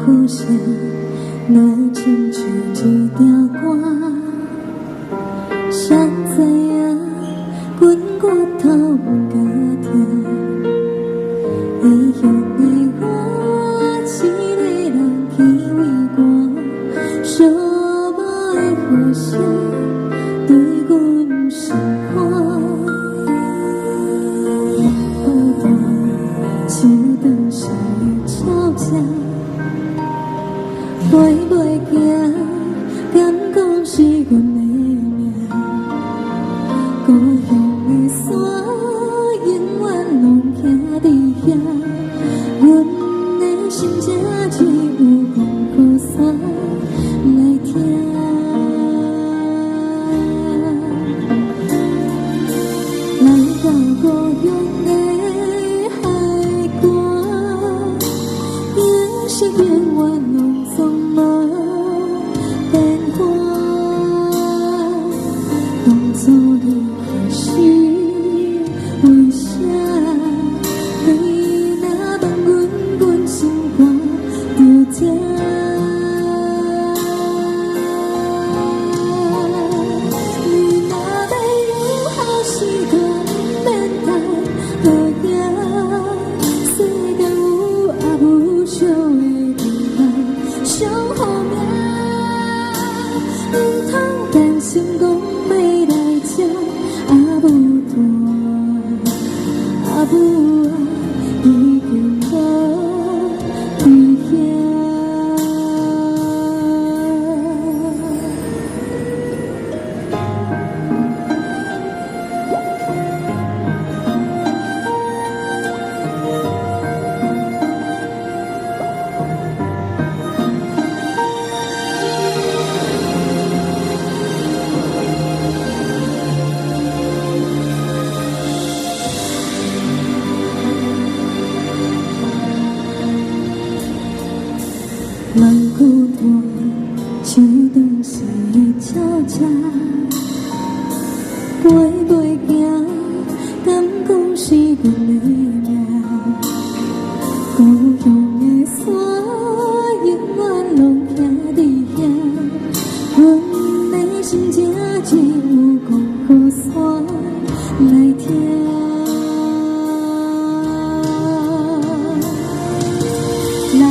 好声，若亲像一条歌，谁知影阮骨头不敢听，异乡的我，一个人去为寒，寂寞的好声对阮心寒。手当时吵架，飞袂行，敢讲是阮的命。故乡的山，永远拢徛伫遐。阮的心只只有讲雨伞来听。来到故乡的。是永远拢总无变化。当初你何时为啥？你若问阮心肝就这。你若要有好时光，免等好影。世间有也无少的。上好命，唔通担心讲要来这，阿母大，阿母啊，已经无伫遐。人孤单，手当时吵架，飞袂行，敢讲是阮的命。故乡的山，永远拢徛伫遐。阮的心只只有讲雨伞来听。来